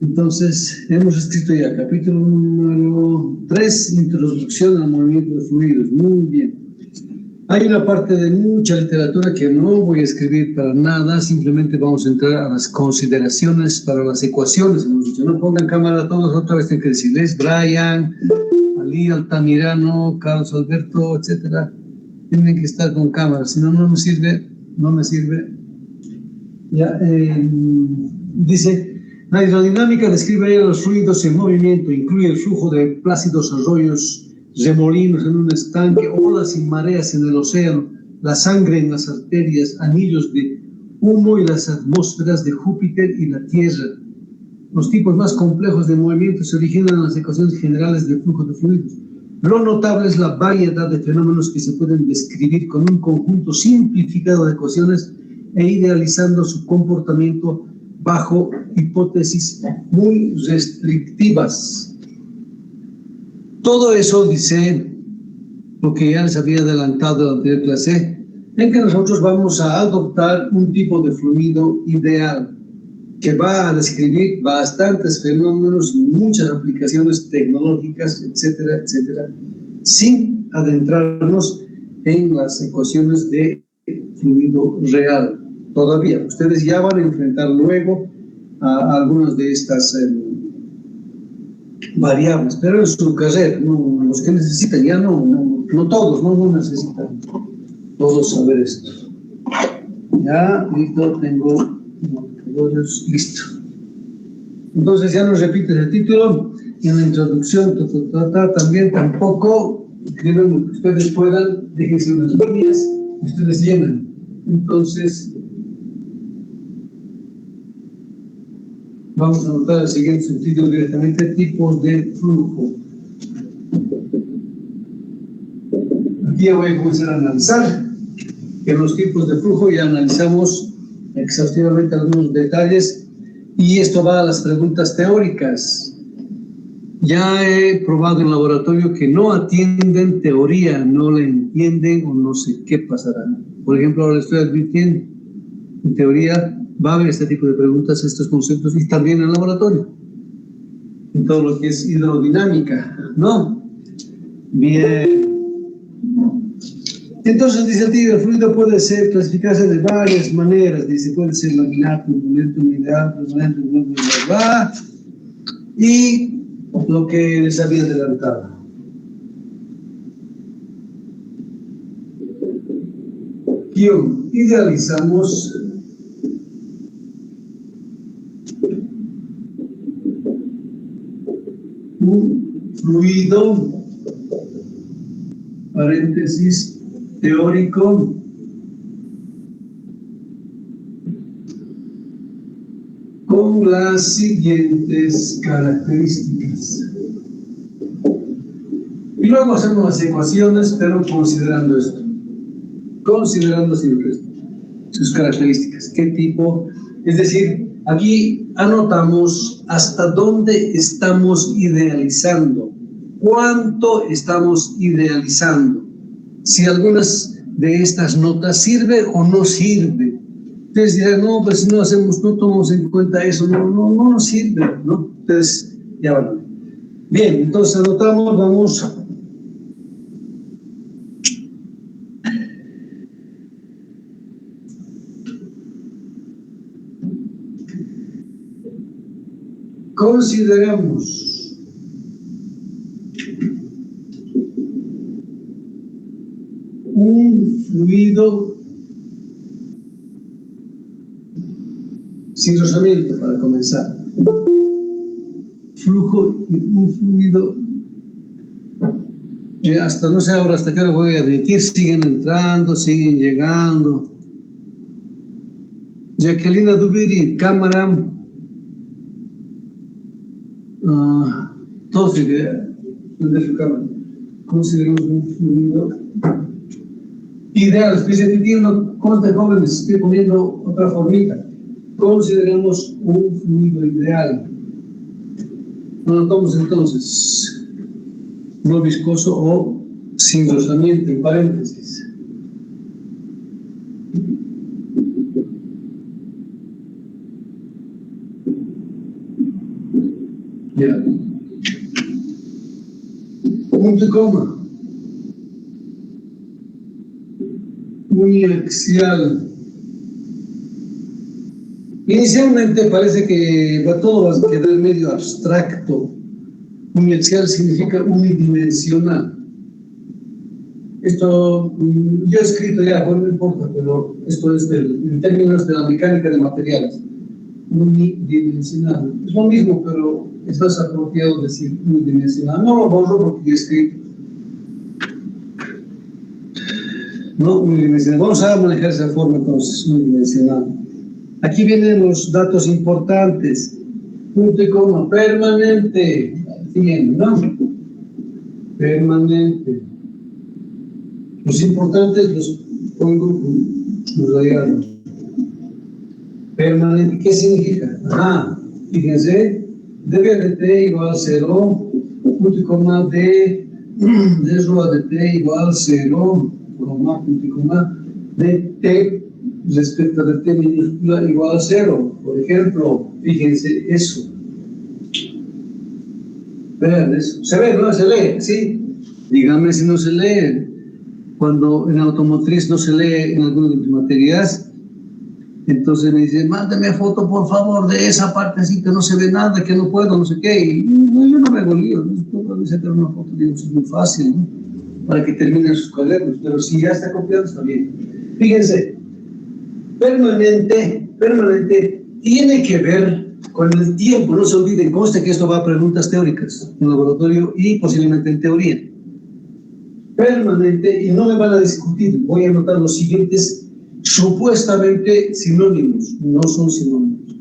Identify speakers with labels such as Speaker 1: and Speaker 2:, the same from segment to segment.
Speaker 1: Entonces, hemos escrito ya capítulo número 3, introducción al movimiento de fluidos. Muy bien. Hay una parte de mucha literatura que no voy a escribir para nada, simplemente vamos a entrar a las consideraciones para las ecuaciones. Hemos dicho, no pongan cámara todos, otra vez tienen que decirles, Brian, Ali Altamirano, Carlos Alberto, etcétera. Tienen que estar con cámara, si no, no me sirve, no me sirve. Ya, dice, la hidrodinámica describe los fluidos en movimiento, incluye el flujo de plácidos arroyos, remolinos en un estanque, olas y mareas en el océano, la sangre en las arterias, anillos de humo y las atmósferas de Júpiter y la Tierra. Los tipos más complejos de movimiento se originan en las ecuaciones generales del flujo de fluidos. Lo notable es la variedad de fenómenos que se pueden describir con un conjunto simplificado de ecuaciones e idealizando su comportamiento bajo hipótesis muy restrictivas. Todo eso dice lo que ya les había adelantado en la anterior clase, en que nosotros vamos a adoptar un tipo de fluido ideal que va a describir bastantes fenómenos, muchas aplicaciones tecnológicas, etcétera, etcétera, sin adentrarnos en las ecuaciones de fluido real. Todavía, ustedes ya van a enfrentar luego a algunas de estas variables, pero en su carrera, no, los que necesitan, ya no todos, no necesitan todos saber esto. Ya, listo, tengo listo. Entonces ya nos repite el título, y en la introducción también tampoco escriben lo que ustedes puedan, déjense unas líneas, ustedes llenan. Entonces, vamos a anotar el siguiente subtítulo directamente, tipos de flujo. Aquí ya voy a comenzar a analizar, que los tipos de flujo ya analizamos exhaustivamente algunos detalles, y esto va a las preguntas teóricas. Ya he probado en laboratorio que no atienden teoría, no la entienden o no sé qué pasará. Por ejemplo, ahora estoy advirtiendo, en teoría va a haber este tipo de preguntas, estos conceptos, y también en el laboratorio, en todo lo que es hidrodinámica, ¿no? Bien. Entonces, dice el tío, el fluido puede clasificarse de varias maneras. Dice, puede ser laminar, turbulento, unidad, permanente, bla. Y lo que les había adelantado. Guión, idealizamos un fluido, paréntesis, teórico, con las siguientes características. Y luego hacemos las ecuaciones, pero considerando esto. Considerando siempre esto, sus características, qué tipo, es decir, aquí anotamos hasta dónde estamos idealizando, cuánto estamos idealizando, si algunas de estas notas sirve o no sirve. Ustedes dirán, no, pues si no tomamos en cuenta eso, no nos sirve, ¿no? Ustedes ya van a ver. Bien, entonces anotamos, vamos. Consideramos un fluido sin rozamiento para comenzar. Un fluido que hasta no sé ahora hasta qué hora voy a admitir, siguen entrando, siguen llegando. Jacqueline Dubiri, cámara. Todos de su cámara. Consideramos un fluido ideal. Estoy sintiendo cosas de jóvenes, estoy poniendo otra formita. Consideramos un fluido ideal. Anotamos entonces no viscoso o sin rozamiento, en paréntesis. Ya. Punto y coma. Uniaxial. Inicialmente parece que todo va a quedar medio abstracto. Uniaxial significa unidimensional. Esto yo he escrito ya, bueno, no importa, pero esto es en términos de la mecánica de materiales. Unidimensional. Es lo mismo, pero es más apropiado decir unidimensional. No lo borro porque yo he escrito. No, unidimensional. Vamos a manejar esa forma entonces, unidimensional. Aquí vienen los datos importantes. Punto y coma, permanente. Bien, ¿no? Permanente. Los importantes los pongo, los radianos. Permanente, ¿qué significa? Ajá, fíjense, dB de t igual a 0, punto y coma de rho de t igual a 0, coma, punto y coma de t respecto de t minúscula igual a 0. Por ejemplo, fíjense eso. Vean eso. Se ve, ¿no? Se lee, ¿sí? Díganme si no se lee. Cuando en automotriz no se lee en algunas de mis materias, entonces me dice, mándame foto por favor de esa parte así que no se ve nada, que no puedo, no sé qué. Y no, yo no me hago lío, ¿no? Sacar una foto, digo, es muy fácil, ¿no? Para que terminen sus cuadernos, pero si ya está copiado está bien. Fíjense, permanente tiene que ver con el tiempo. No se olviden, conste que esto va a preguntas teóricas en laboratorio y posiblemente en teoría. Permanente, y no me van a discutir, voy a anotar los siguientes supuestamente sinónimos, no son sinónimos.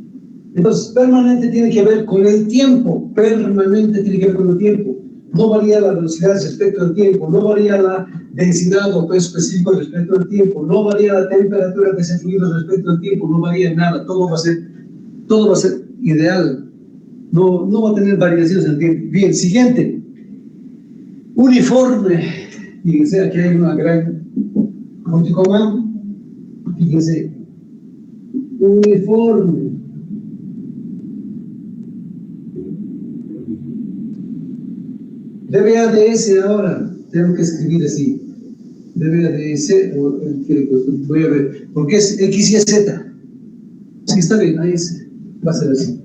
Speaker 1: Entonces, permanente tiene que ver con el tiempo, permanente tiene que ver con el tiempo. No varía la velocidad respecto al tiempo, no varía la densidad o peso específico respecto al tiempo, no varía la temperatura de ese fluido respecto al tiempo, no varía nada, todo va a ser ideal, no va a tener variaciones en el tiempo. Bien, siguiente, uniforme. Fíjense, aquí hay una gran punto y coma. Fíjense, uniforme. DBADS ahora, tengo que escribir así. DBADS, voy a ver, porque es X y Z. Sí, está bien, ahí va a ser así.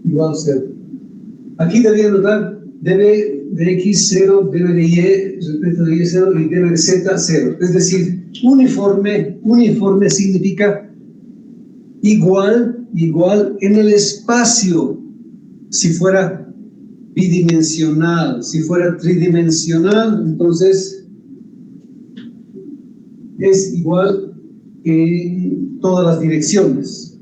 Speaker 1: Igual a 0. Aquí debería notar DB de X 0, dB de Y respecto de Y 0 y dB de Z 0. Es decir, uniforme significa igual en el espacio. Si fuera bidimensional, si fuera tridimensional, entonces es igual en todas las direcciones.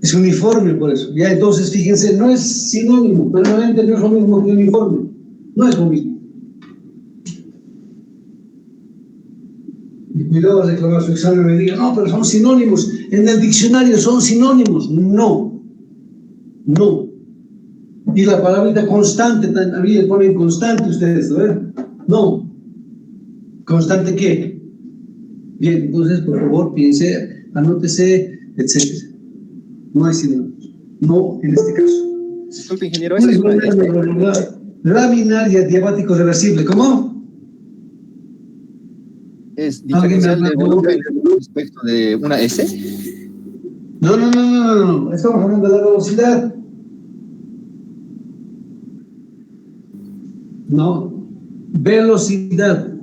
Speaker 1: Es uniforme por eso. Ya entonces, fíjense, no es sinónimo, permanente no es lo mismo que uniforme. No es lo mismo. Y cuidado al reclamar su examen me diga, no, pero son sinónimos. En el diccionario son sinónimos. No. Y la palabrita constante, también le ponen constante ustedes, ¿no? No. ¿Constante qué? Bien, entonces, por favor, piense, anótese, etc. No hay sinónimos. No en este caso.
Speaker 2: Disculpe, ingeniero, esa es una
Speaker 1: laminar y adiabático reversible. ¿Cómo?
Speaker 2: ¿Es diferencial de volumen respecto de una S?
Speaker 1: No. Estamos hablando de la velocidad. No. Velocidad.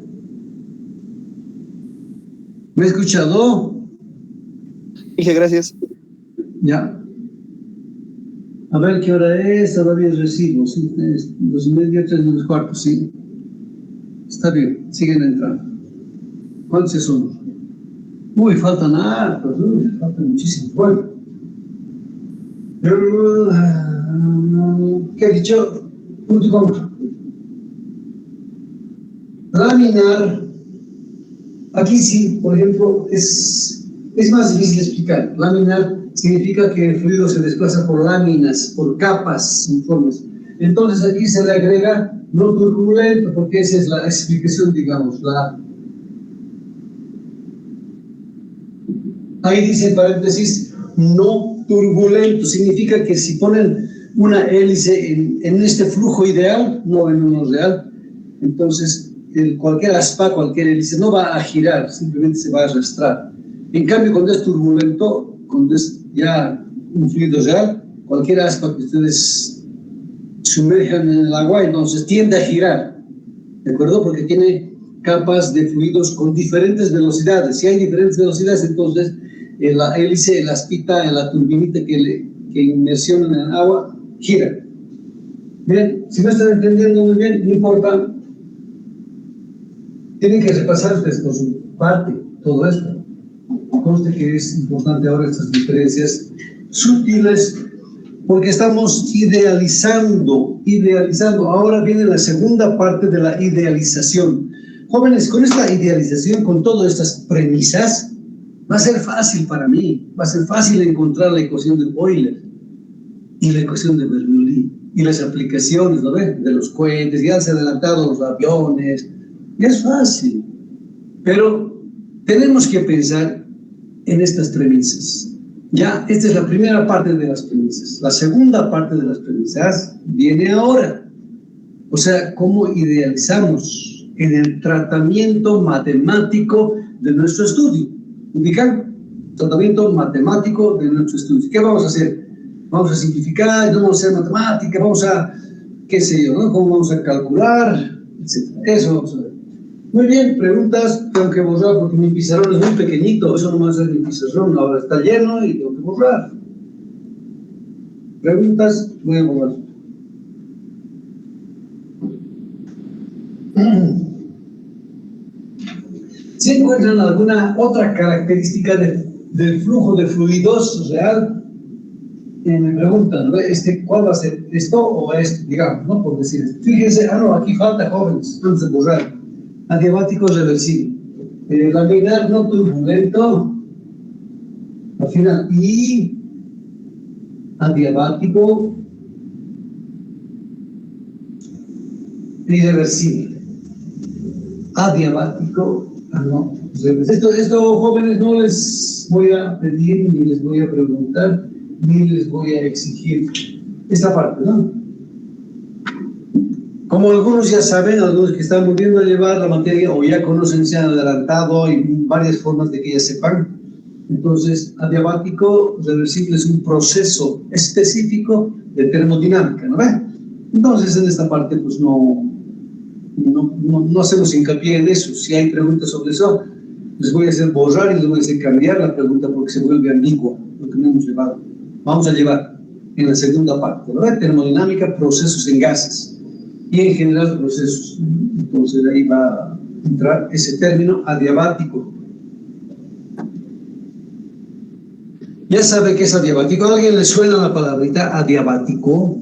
Speaker 1: ¿Me ha escuchado?
Speaker 2: Dije, gracias.
Speaker 1: Ya. A ver qué hora es, todavía es recibo, ¿sí? 2:30, 3:15, sí. Está bien, siguen entrando. ¿Cuántos son? Uy, faltan hartos, faltan muchísimos. Bueno. ¿Qué he dicho? Punto y coma. Laminar. Aquí sí, por ejemplo, es más difícil explicar. Laminar significa que el fluido se desplaza por láminas, por capas uniformes. Entonces aquí se le agrega no turbulento, porque esa es la explicación, digamos. Ahí dice en paréntesis, no turbulento. Significa que si ponen una hélice en este flujo ideal, no en uno real. Entonces, cualquier aspa, cualquier hélice no va a girar, simplemente se va a arrastrar. En cambio, cuando es turbulento, cuando es ya un fluido real, cualquier aspa que ustedes sumerjan en el agua, entonces tiende a girar, ¿de acuerdo? Porque tiene capas de fluidos con diferentes velocidades. Si hay diferentes velocidades, entonces la hélice, la aspita, la turbinita que inmersiona en el agua, gira. Bien, si no están entendiendo muy bien, no importa. Tienen que repasar ustedes por su parte todo esto. Conste que es importante ahora estas diferencias sutiles, porque estamos idealizando. Ahora viene la segunda parte de la idealización. Jóvenes, con esta idealización, con todas estas premisas, va a ser fácil para mí, va a ser fácil encontrar la ecuación de Euler y la ecuación de Bernoulli y las aplicaciones, ¿no ven? De los cohetes, ya se han adelantado los aviones, ya es fácil, pero tenemos que pensar en estas premisas. Ya, esta es la primera parte de las premisas. La segunda parte de las premisas viene ahora. O sea, cómo idealizamos en el tratamiento matemático de nuestro estudio. ¿Ubican? Tratamiento matemático de nuestro estudio. ¿Qué vamos a hacer? Vamos a simplificar, no vamos a hacer matemática, vamos a, qué sé yo, ¿no? ¿Cómo vamos a calcular? Etcétera. Eso vamos a ver. Muy bien, preguntas, tengo que borrar porque mi pizarrón es muy pequeñito, eso no va a ser mi pizarrón, ahora está lleno y tengo que borrar. Preguntas, voy a borrar. ¿Se encuentran alguna otra característica del flujo de fluidos real? Me preguntan, ¿no? ¿Cuál va a ser? ¿Esto o esto? Digamos, ¿no? Por decir esto. Fíjense, no, aquí falta, jóvenes, antes de borrar. Adiabático reversible. Laminar no turbulento, al final, y adiabático irreversible. Adiabático, no. Esto, jóvenes, no les voy a pedir, ni les voy a preguntar, ni les voy a exigir esta parte, ¿no? Como algunos ya saben, algunos que están volviendo a llevar la materia o ya conocen, se han adelantado, hay varias formas de que ya sepan. Entonces, adiabático reversible es un proceso específico de termodinámica, ¿no ven? Entonces, en esta parte, pues no hacemos hincapié en eso. Si hay preguntas sobre eso, les voy a hacer borrar y les voy a hacer cambiar la pregunta porque se vuelve ambigua lo que no hemos llevado. Vamos a llevar en la segunda parte, ¿no ven? Termodinámica, procesos en gases. Y en general procesos. Entonces ahí va a entrar ese término adiabático. Ya sabe que es adiabático. ¿A alguien le suena la palabrita adiabático?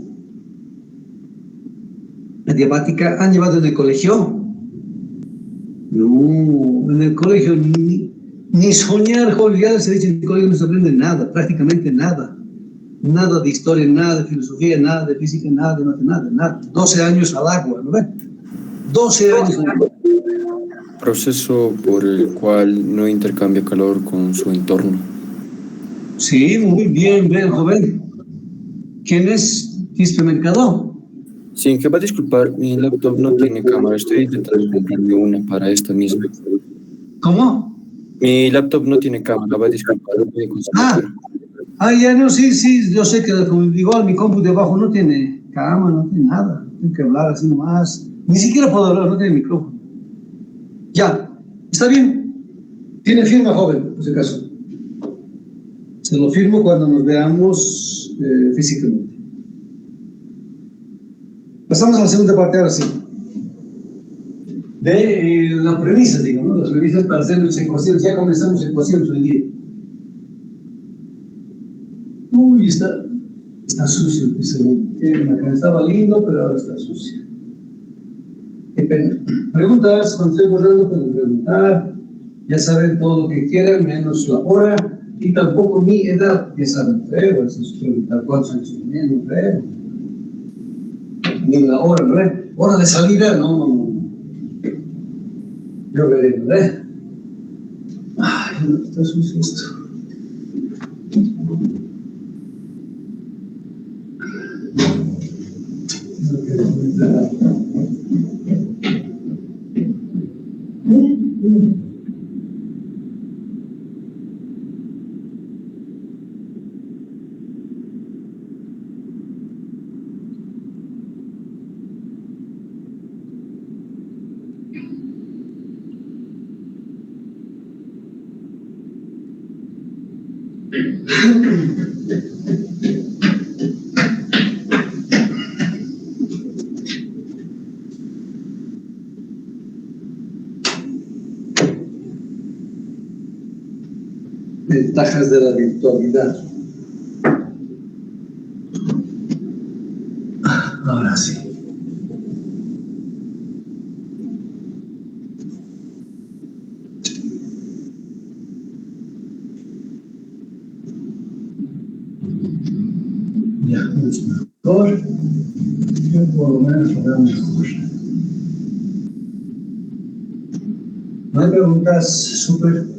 Speaker 1: Adiabática, ¿han llevado en el colegio? No, en el colegio ni soñar, joven, ya se dice en el colegio no se aprende nada, prácticamente nada. Nada de historia, nada de filosofía, nada de física, nada de matemáticas, nada. 12 años al agua, ¿no ven? 12 años al agua.
Speaker 3: Proceso por el cual no intercambia calor con su entorno.
Speaker 1: Sí, muy bien, ven, joven. ¿Quién es? ¿Quispe Mercado?
Speaker 3: Sí, que va a disculpar, mi laptop no tiene cámara, estoy intentando comprarme una para esta misma.
Speaker 1: ¿Cómo?
Speaker 3: Mi laptop no tiene cámara, va a disculpar, no voy a conseguir.
Speaker 1: Ya no, sí, yo sé que igual mi compu de abajo no tiene cámara, no tiene nada. Tengo que hablar así nomás. Ni siquiera puedo hablar, no tiene micrófono. Ya, está bien. Tiene firma, joven, por si acaso. Se lo firmo cuando nos veamos físicamente. Pasamos a la segunda parte ahora sí. De las premisas, digamos, las premisas para hacer las ecuaciones. Ya comenzamos ecuaciones hoy día. Uy, está sucio, acá estaba lindo, pero ahora está sucio. Qué pena. Preguntas, cuando estoy borrando pueden preguntar, ya saben todo lo que quieran, menos la hora, y tampoco mi edad, ya saben, feo, eso es preguntar cuántos años tienen, feo. Ni la hora, ¿verdad? Hora de salida, no. Yo veré, ¿verdad? Ay, no, está sucio esto. Ventajas de la virtualidad. Ahora sí. Ya, mucho mejor. Yo por lo menos lo veo mejor. ¿No hay preguntas? Súper.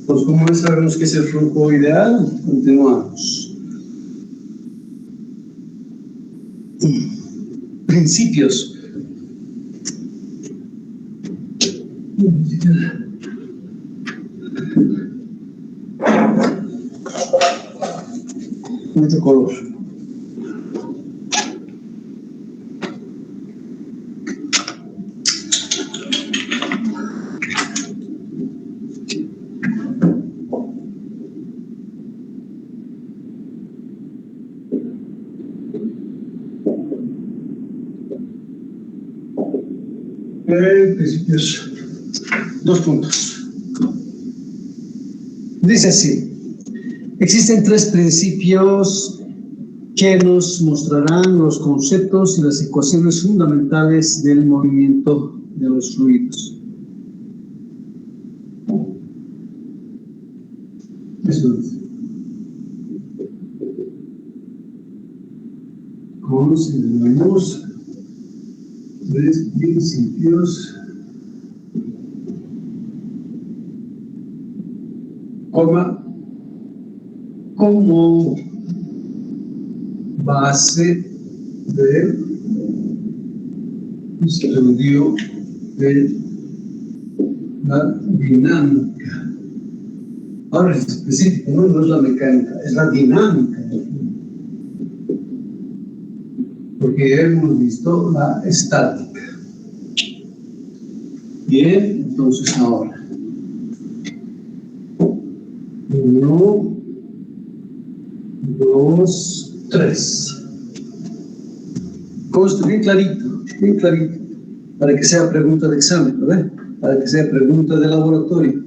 Speaker 1: Pues como sabemos que es el flujo ideal, continuamos. Principios. Mucho color. Principios. 2 puntos. Dice así: existen 3 principios que nos mostrarán los conceptos y las ecuaciones fundamentales del movimiento de los fluidos. Eso es. Consideramos 3 principios, como base del estudio de la dinámica. Ahora es específico, no es la mecánica, es la dinámica. Porque hemos visto la estática. Bien, entonces ahora. 1, 2, 3. Conste bien clarito, para que sea pregunta de examen, ¿verdad? Para que sea pregunta de laboratorio.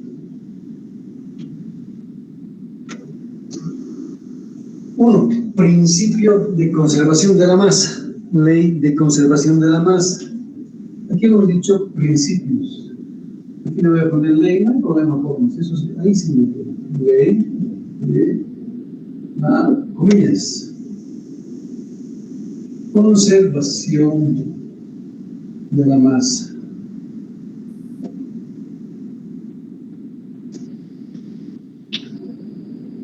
Speaker 1: 1. Principio de conservación de la masa. Ley de conservación de la masa. Aquí hemos dicho principios. Aquí le voy a poner ley, no hay problema, jóvenes. Eso sí, ahí sí me problema. Ley de comillas. Conservación de la masa.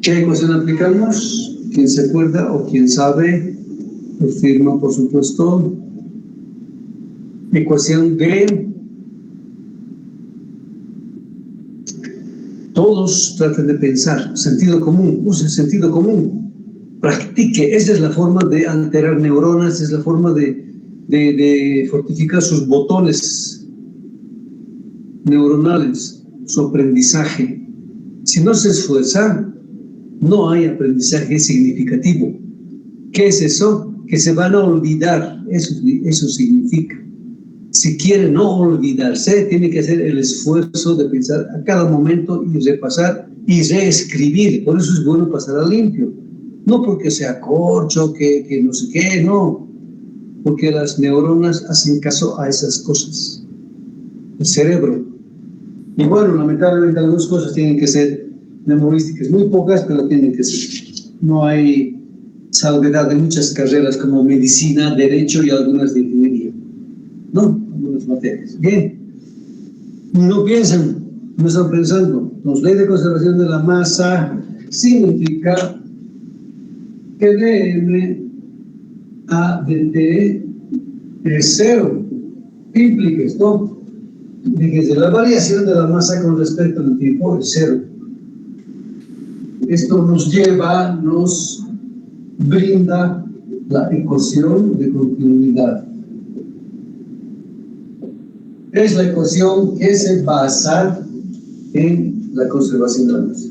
Speaker 1: ¿Qué ecuación aplicamos? ¿Quién se acuerda o quién sabe? Firma, por supuesto. Ecuación de... Todos traten de pensar. Sentido común. Use sentido común. Practique. Esa es la forma de alterar neuronas. Es la forma de fortificar sus botones neuronales. Su aprendizaje. Si no se esfuerza, no hay aprendizaje significativo. ¿Qué es eso? Que se van a olvidar. Eso significa. Si quiere no olvidarse, tiene que hacer el esfuerzo de pensar a cada momento y repasar y reescribir. Por eso es bueno pasar a limpio. No porque sea corcho, que no sé qué, no. Porque las neuronas hacen caso a esas cosas. El cerebro. Y bueno, lamentablemente las 2 cosas tienen que ser memorísticas. Muy pocas, pero tienen que ser. No hay salvedad de muchas carreras como medicina, derecho y algunas de ingeniería. No, algunas materias. Bien. No piensan, no están pensando. Entonces, ley de conservación de la masa significa que dm A de T es 0. ¿Qué implica esto? Fíjense, la variación de la masa con respecto al tiempo es 0. Esto nos brinda la ecuación de continuidad. Es la ecuación que se basa en la conservación de la masa.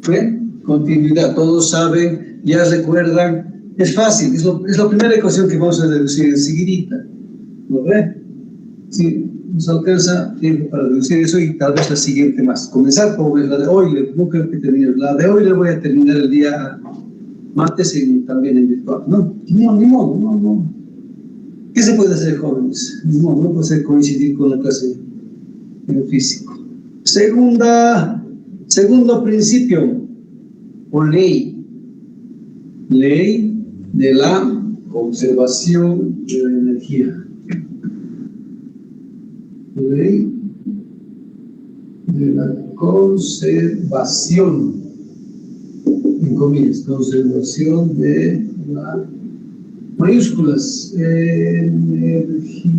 Speaker 1: ¿Ven? Continuidad, todos saben, ya recuerdan, es fácil, es la primera ecuación que vamos a deducir enseguidita. ¿Lo ven? Sí, nos alcanza tiempo para deducir eso y tal vez la siguiente más. Comenzar por la de hoy, no creo que termine. La de hoy la voy a terminar el día martes también en virtual. No, ni modo, no. ¿Qué se puede hacer, jóvenes? No puede ser coincidir con la clase en físico. Segundo principio, o ley. Ley de la conservación de la energía. Ley de la conservación, en comillas, conservación de la mayúsculas, energía.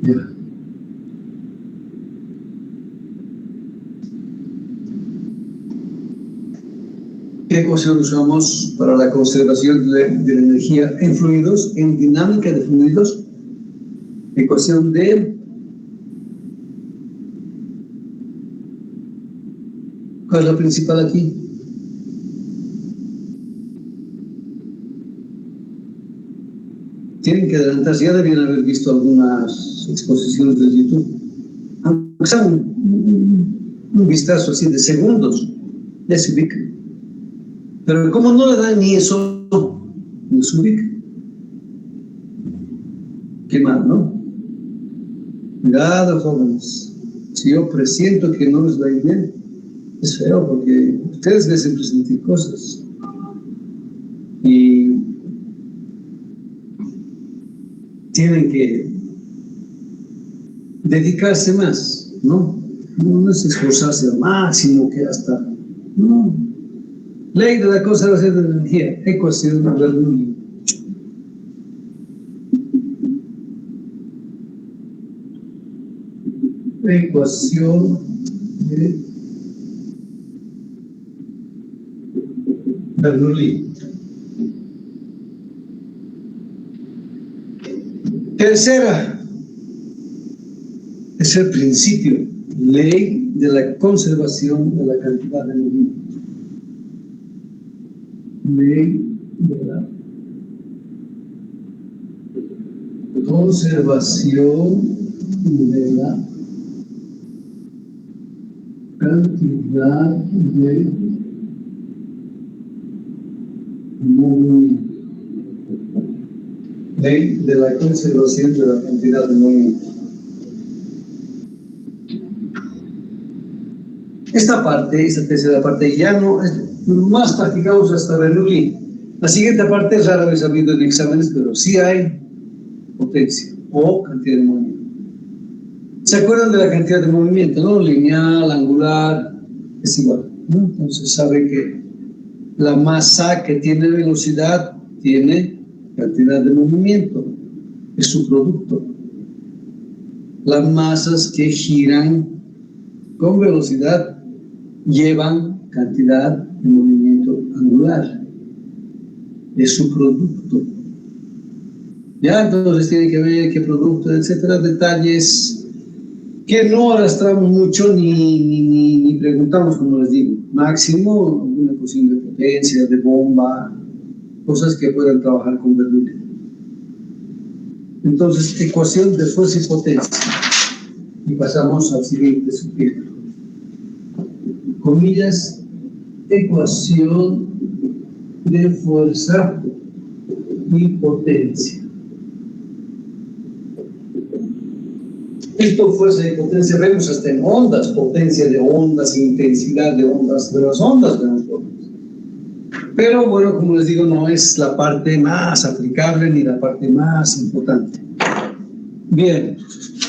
Speaker 1: Ya. ¿Qué ecuación usamos para la conservación de la energía en fluidos, en dinámica de fluidos? Ecuación de... ¿Cuál es la principal aquí? Tienen que adelantarse, ya debían haber visto algunas exposiciones de YouTube. Aunque sea un vistazo así de segundos, ya se ubican. Pero como no le dan ni eso, no se ubican. Qué mal, ¿no? Cuidado, jóvenes. Si yo presiento que no les va a ir bien, es feo porque ustedes deben presentir cosas. Y tienen que dedicarse más, ¿no? No es esforzarse al máximo que hasta... No. Ley de la conservación de la energía, ecuación de Bernoulli. Ecuación de Bernoulli. Tercer principio, ley de la conservación de la cantidad de movimiento. Ley de la conservación de la cantidad de movimiento. Ley de la conservación de la cantidad de movimiento. Esta tercera parte ya no es más practicamos hasta Bernoulli. La siguiente parte es rara vez habido en exámenes, pero sí hay potencia o cantidad de movimiento. ¿Se acuerdan de la cantidad de movimiento, no? Lineal, angular, es igual, ¿no? Entonces sabe que la masa que tiene velocidad tiene cantidad de movimiento, es su producto. Las masas que giran con velocidad llevan cantidad de movimiento angular, es su producto. Ya, entonces tiene que ver qué producto, etcétera, detalles que no arrastramos mucho ni preguntamos, como les digo. Máximo, una cuestión de potencia, de bomba, cosas que puedan trabajar con Bernoulli. Entonces, ecuación de fuerza y potencia. Y pasamos al siguiente subtítulo. Comillas, ecuación de fuerza y potencia. Esto, fuerza y potencia, vemos hasta en ondas, potencia de ondas, intensidad de ondas, de las ondas vemos todas. Pero bueno, como les digo, no es la parte más aplicable ni la parte más importante. Bien,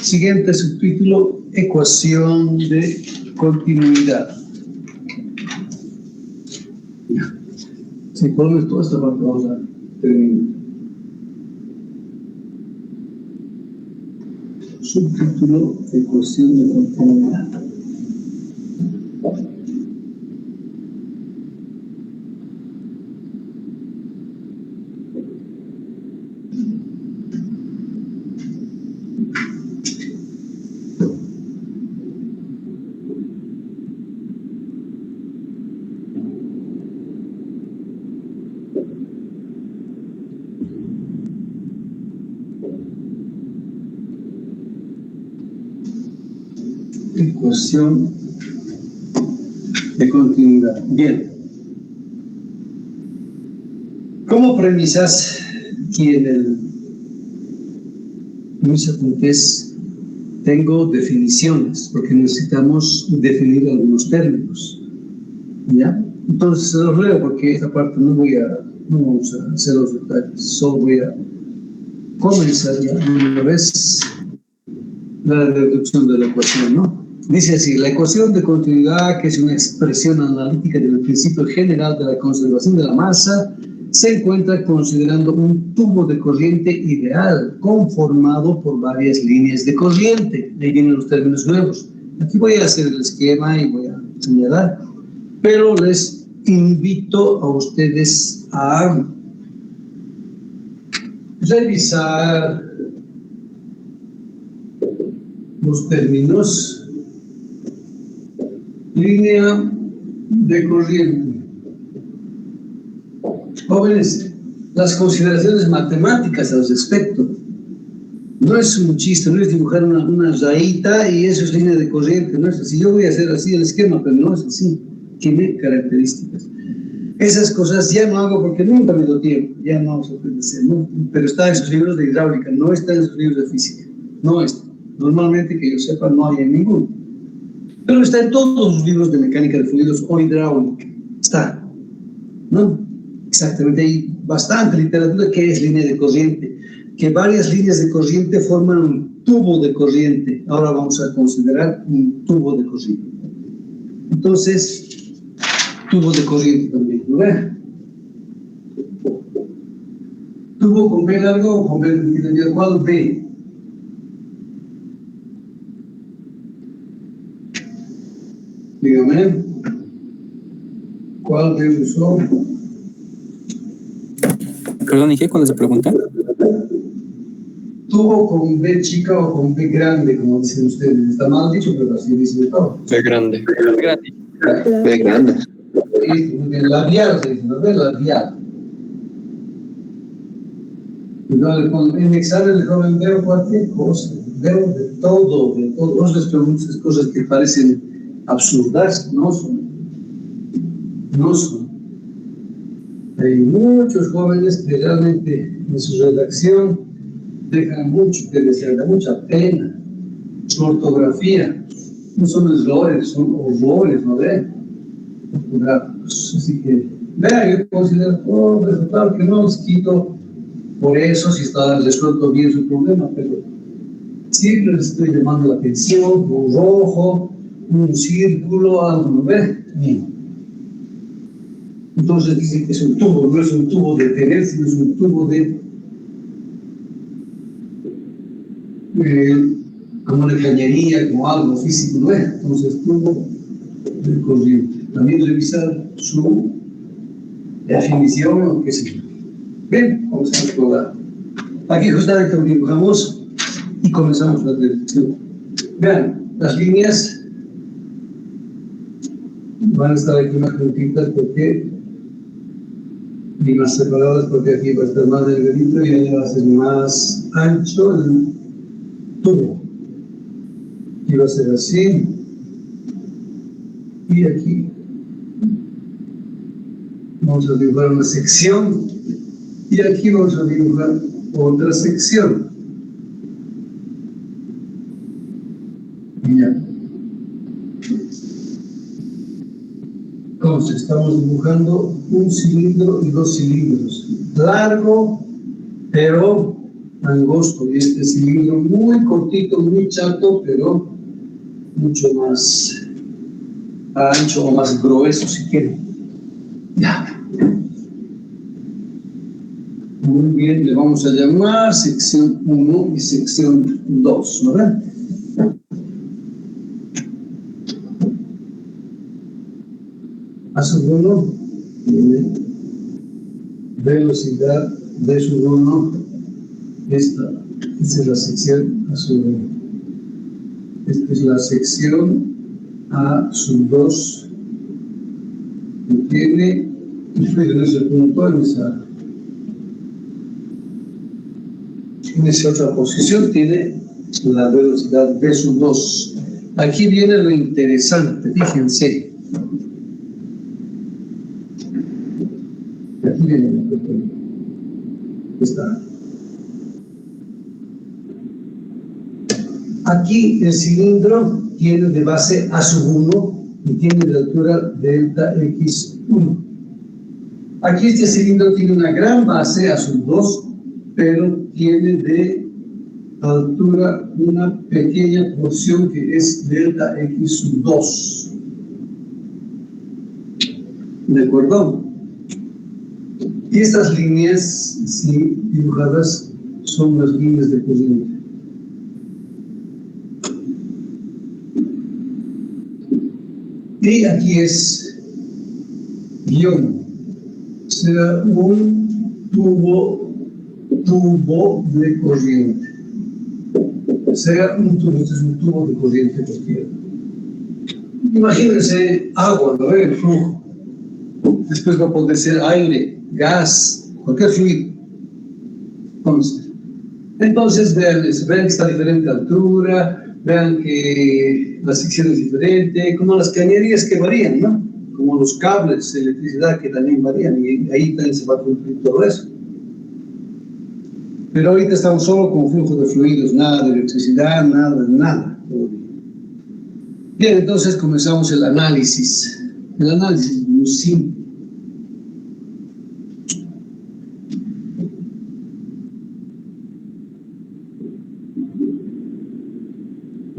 Speaker 1: siguiente subtítulo, ecuación de continuidad. Si pones toda esta parte, vamos a terminar. Subtítulo: ecuación de continuidad. Ecuación de continuidad. Bien. Como premisas, aquí en mis apuntes tengo definiciones, porque necesitamos definir algunos términos. ¿Ya? Entonces se los leo, porque esta parte no vamos a hacer los detalles, solo voy a comenzar ya una vez la reducción de la ecuación, ¿no? Dice así: la ecuación de continuidad, que es una expresión analítica del principio general de la conservación de la masa, se encuentra considerando un tubo de corriente ideal conformado por varias líneas de corriente. Ahí vienen los términos nuevos. Aquí voy a hacer el esquema y voy a señalar, pero les invito a ustedes a revisar los términos. Línea de corriente. Jóvenes, las consideraciones matemáticas al respecto. No es un chiste, no es dibujar una rayita y eso es línea de corriente, no es así. Yo voy a hacer así el esquema, pero no es así. Tiene características. Esas cosas ya no hago porque nunca me dio tiempo, ya no vamos a aprender, ¿no? Pero está en sus libros de hidráulica, no está en sus libros de física, no está. Normalmente, que yo sepa, no hay en ninguno. Pero está en todos los libros de mecánica de fluidos o hidráulica. Está, ¿no? Exactamente, hay bastante literatura que es línea de corriente, que varias líneas de corriente forman un tubo de corriente. Ahora vamos a considerar un tubo de corriente. Entonces, tubo de corriente también, ¿no ve? Tubo con B largo o con B de cuadro B. Dígame, ¿cuál B usó?
Speaker 3: Perdón, ¿y qué? ¿Cuál es la pregunta?
Speaker 1: Tubo con B chica o con B grande, como dicen ustedes. Está mal dicho, pero así dicen todo.
Speaker 3: B grande.
Speaker 2: B grande.
Speaker 1: El labial, se dice, ¿no? El labial. En examen le joven veo cualquier cosa, veo de todo. Os les pregunto esas cosas que parecen absurdas, no son. Hay muchos jóvenes que realmente en su redacción dejan mucho que desear, da mucha pena. Su ortografía no son errores, son horrores, ¿no ve? Ortográficos. Así que, vea, yo considero todo resultado que no les quito por eso si está resuelto bien su problema, pero siempre les estoy llamando la atención, un rojo, un círculo, algo, ¿no ve? Bien. Entonces dicen que es un tubo, no es un tubo de tener, sino es un tubo de como una cañería, como algo físico, ¿no es? Entonces tubo de corriente. También revisar su definición o qué sé yo. Bien, vamos a explorar. Aquí justamente dibujamos y comenzamos la dirección. Vean, las líneas van a estar aquí más juntitas porque y más separadas, porque aquí va a estar más delgadito y ahí va a ser más ancho el tubo. Aquí va a ser así y aquí vamos a dibujar una sección y aquí vamos a dibujar otra sección. Ya. Entonces, estamos dibujando un cilindro y dos cilindros. Largo, pero angosto. Y este cilindro muy cortito, muy chato, pero mucho más ancho o más grueso, si quieren. Ya. Muy bien, le vamos a llamar sección 1 y sección 2, ¿verdad? A sub 1 tiene velocidad de sub 1. Esta es la sección A sub 1. Esta es la sección A sub 2 que tiene, en ese punto, en esa otra posición, tiene la velocidad B sub 2. Aquí viene lo interesante, fíjense. Aquí viene lo interesante. Está. Aquí el cilindro tiene de base A sub 1 y tiene de altura delta X1. Aquí este cilindro tiene una gran base A sub 2, pero tiene de altura una pequeña porción que es delta X sub 2. ¿De acuerdo? Y estas líneas, sí, dibujadas, son las líneas de corriente. Y aquí es guión, será un tubo de corriente. Será un tubo, este es un tubo de corriente cualquiera. Imagínense agua, ¿no? El flujo. Después va a poder ser aire, gas, cualquier fluido. Entonces vean que está a diferente altura, vean que la sección es diferente, como las cañerías que varían, ¿no? Como los cables de electricidad que también varían, y ahí también se va a cumplir todo eso. Pero ahorita estamos solo con flujo de fluidos, nada de electricidad, nada. Bien, entonces comenzamos el análisis. El análisis es muy simple.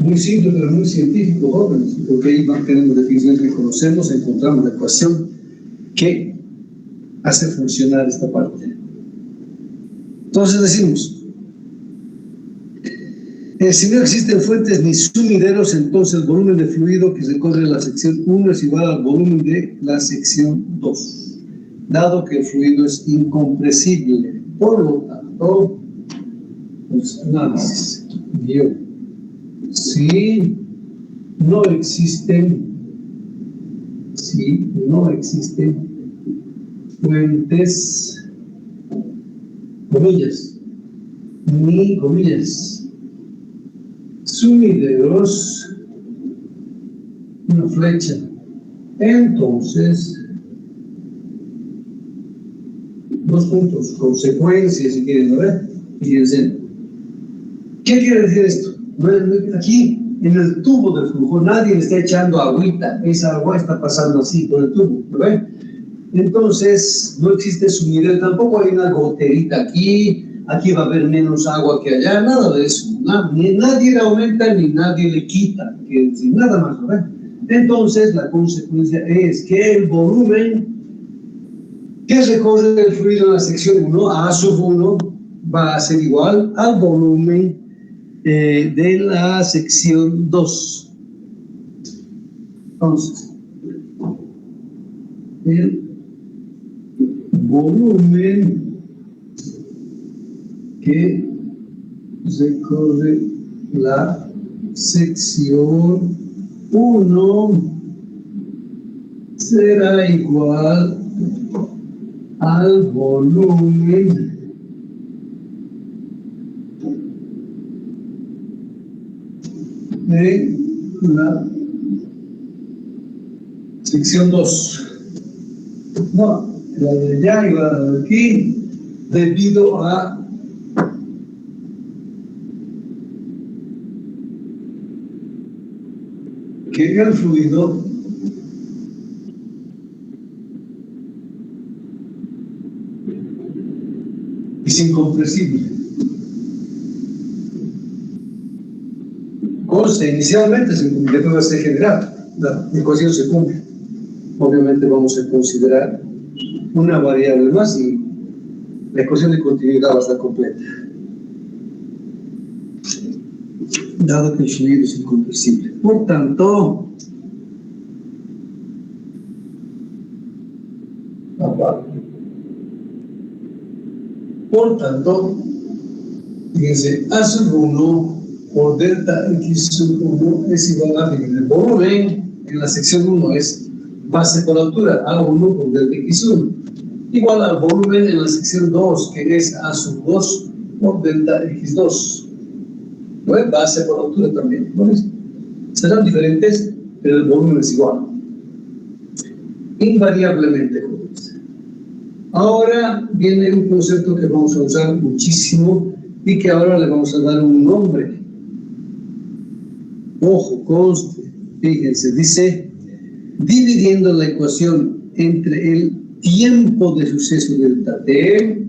Speaker 1: Muy simple, pero muy científico, jóvenes, porque ahí tenemos definiciones que conocemos, encontramos la ecuación que hace funcionar esta parte. Entonces decimos, si no existen fuentes ni sumideros, entonces el volumen de fluido que recorre la sección 1 es igual al volumen de la sección 2, dado que el fluido es incompresible. Por lo tanto, pues, análisis, guión. Si no existen fuentes, comillas, ni comillas, sumideros, una flecha, entonces, dos puntos, consecuencias, si quieren ver, fíjense. ¿Qué quiere decir esto? Aquí, en el tubo de flujo, nadie le está echando agüita, esa agua está pasando así por el tubo, ¿verdad? Entonces, no existe sumidero, tampoco hay una goterita aquí va a haber menos agua que allá, nada de eso, ni nadie le aumenta ni nadie le quita, que decir, nada más, ¿verdad? Entonces, la consecuencia es que el volumen que recorre el fluido en la sección 1, A sub 1, va a ser igual al volumen de la sección 2. Entonces, el volumen que recorre la sección 1 será igual al volumen de la sección 2. No, la de allá y la de aquí, debido a que el fluido es incompresible. Consta inicialmente, después de generar, la ecuación se cumple. Obviamente vamos a considerar una variable más y La ecuación de continuidad va a estar completa. Dado que el fluido es incompresible. Por tanto, fíjense, A sub 1 por delta X sub 1 es igual a, el volumen en la sección 1 es base por altura, A1 por delta X1, igual al volumen en la sección 2, que es A sub 2 por delta X2. ¿No es? Base por altura también, ¿no es? Serán diferentes, pero el volumen es igual. Invariablemente, jóvenes. Ahora viene un concepto que vamos a usar muchísimo y que ahora le vamos a dar un nombre. Ojo, conste, fíjense, dice, dividiendo la ecuación entre el tiempo de suceso delta t,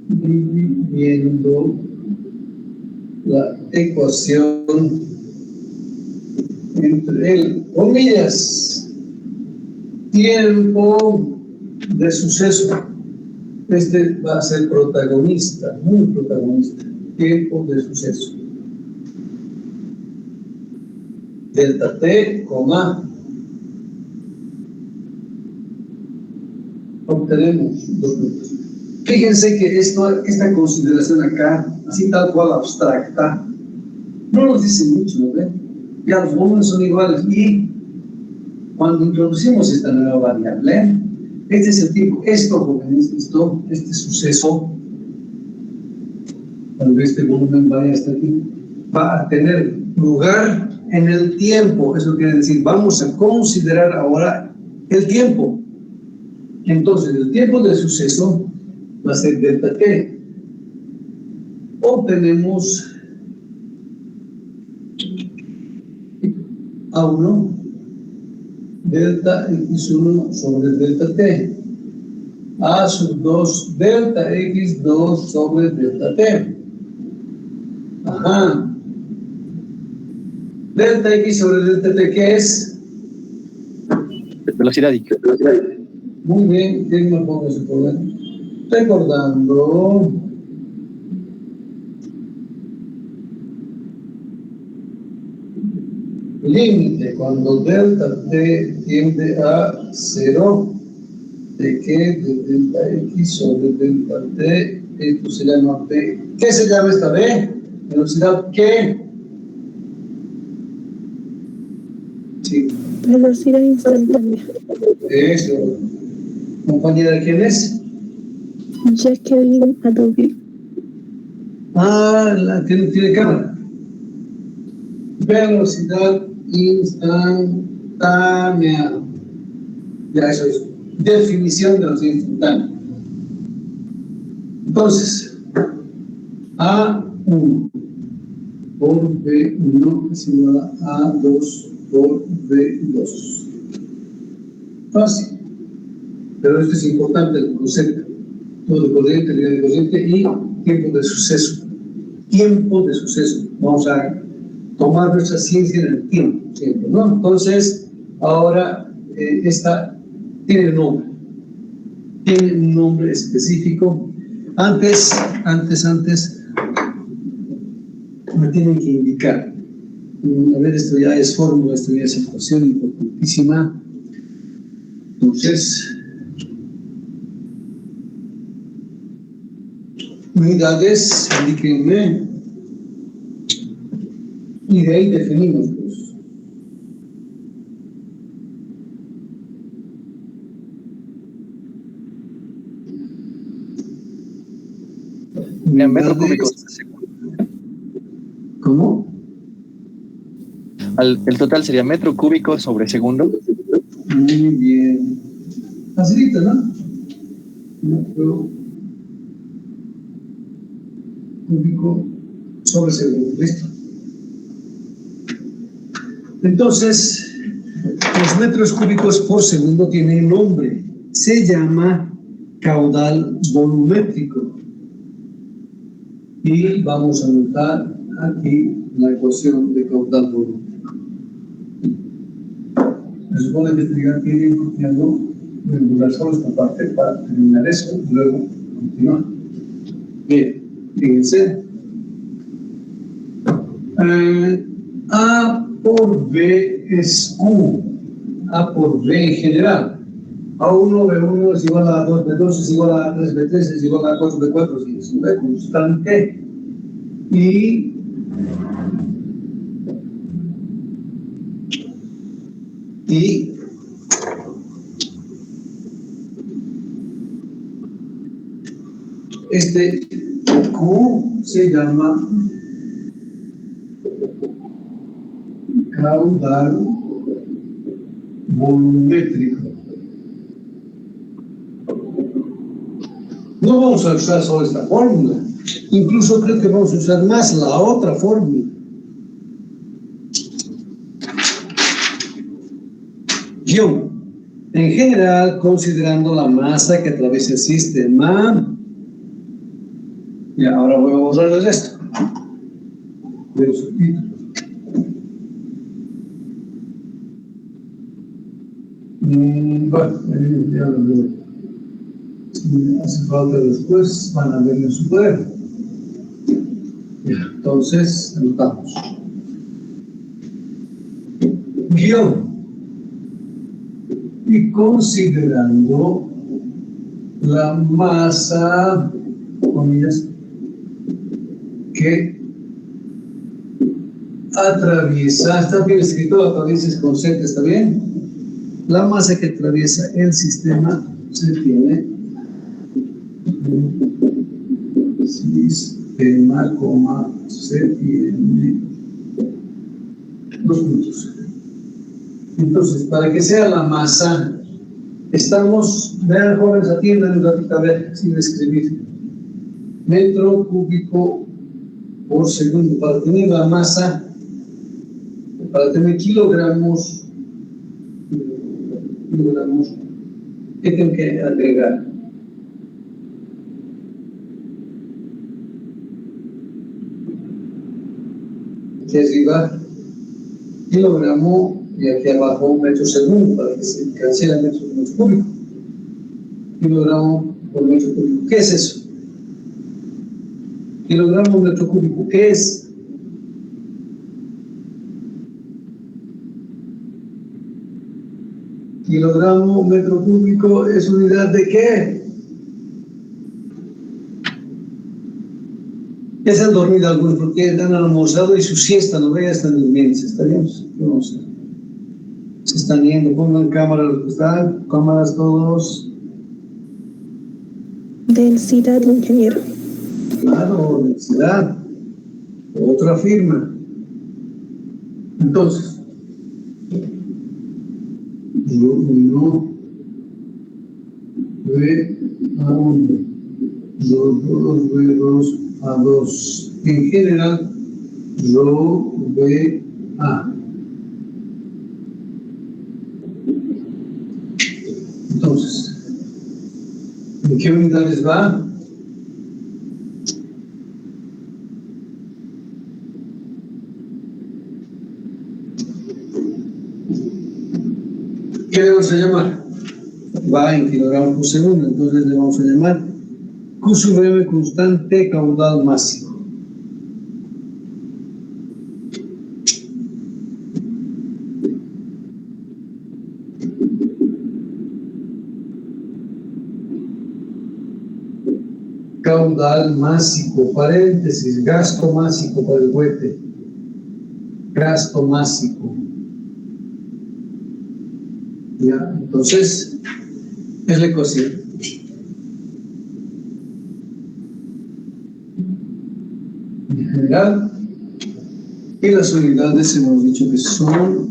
Speaker 1: dividiendo la ecuación entre el, comillas, tiempo de suceso. Este va a ser protagonista, muy protagonista. Tiempo de suceso. Delta t, obtenemos 2 puntos. Fíjense que esta consideración acá, así tal cual abstracta, no nos dice mucho, ¿no ven? Ya los volúmenes son iguales y cuando introducimos esta nueva variable, este es el tiempo, este suceso, cuando este volumen vaya hasta aquí, va a tener lugar en el tiempo. Eso quiere decir, vamos a considerar ahora el tiempo. Entonces, el tiempo del suceso va a ser delta t. Obtenemos A1 delta X1 sobre delta t. A sub 2 delta X2 sobre delta t. Ajá. Delta X sobre delta t, ¿qué es?
Speaker 2: Velocidad y
Speaker 1: Muy bien, ¿quién me pone ese problema? Recordando. Límite, cuando delta t tiende a 0, de que de delta x sobre delta t, esto se llama p. ¿Qué se llama esta b? ¿Velocidad qué? Sí.
Speaker 4: Velocidad instantánea.
Speaker 1: Eso. ¿Compañera de quién es?
Speaker 4: Jacqueline Adobe.
Speaker 1: Ah, tiene cámara. Velocidad instantánea. Ya, eso es definición de velocidad instantánea. Entonces, A1 por B1 es igual a A2 por B2. Fácil. Pero esto es importante, el concepto. Todo de corriente, línea de corriente y tiempo de suceso. Tiempo de suceso. Vamos a tomar nuestra ciencia en el tiempo, siempre, ¿no? Entonces, ahora esta tiene nombre. Tiene un nombre específico. Antes, me tienen que indicar. A ver, esto ya es fórmula, esto ya es ecuación importantísima. Entonces, unidades, indíquenme. Y de ahí definimos, pues.
Speaker 2: en metros cúbicos.
Speaker 1: ¿Cómo?
Speaker 2: El total sería metro cúbico sobre segundo.
Speaker 1: Muy bien. Facilita, ¿no? Metro cúbico sobre segundo. Listo. Entonces, los metros cúbicos por segundo tienen nombre. Se llama caudal volumétrico. Y vamos a anotar aquí la ecuación de caudal volumétrico. Se supone que este ya tiene copiado Regular solo esta parte para terminar eso y luego continuar. Bien, fíjense. A por B es Q. A por B en general. A1, B1 es igual a A2, B2 es igual a A3, B3 es igual a A4, B4, si es un B constante. Y este Q se llama caudal volumétrico. No vamos a usar solo esta fórmula, incluso creo que vamos a usar más la otra fórmula. Guión. En general, considerando la masa que atraviesa el sistema. Y ahora voy a borrarles esto de los subtítulos. Bueno, ya lo veo. Si hace falta después, van a verlo en su cuaderno. Entonces, anotamos. Guión. Y considerando la masa, comillas, que atraviesa, está bien escrito, atraviesa con Z, ¿está bien? La masa que atraviesa el sistema se tiene sistema, se tiene dos puntos. Entonces, para que sea la masa, estamos, vean jóvenes, atiendan un ratito a ver, sin escribir, metro cúbico por segundo. Para tener la masa, para tener kilogramos, ¿qué tengo que agregar? Aquí arriba, kilogramo, y aquí abajo metro segundo, para que se cancele metro cúbico. Kilogramo por metro cúbico. ¿Qué es eso? Kilogramo por metro cúbico, ¿qué es? Kilogramo metro cúbico es unidad de ¿qué? Ya se han dormido algunos porque han almorzado y su siesta, no vean, están durmiendo. ¿Está bien? No sé. Se están yendo, pongan cámara los que están, cámaras todos.
Speaker 4: Densidad, ingeniero.
Speaker 1: Claro, densidad. Otra firma. Entonces, yo 1, B a 1, yo 2, B 2 a 2. En general, yo B A. Entonces, ¿en qué unidades va? ¿Qué le vamos a llamar? Va en kilogramos por segundo, entonces le vamos a llamar Q sub M constante caudal máximo. Caudal másico, paréntesis, gasto másico para el cohete. Gasto másico. Ya, entonces, es la ecuación. En general, y las unidades hemos dicho que son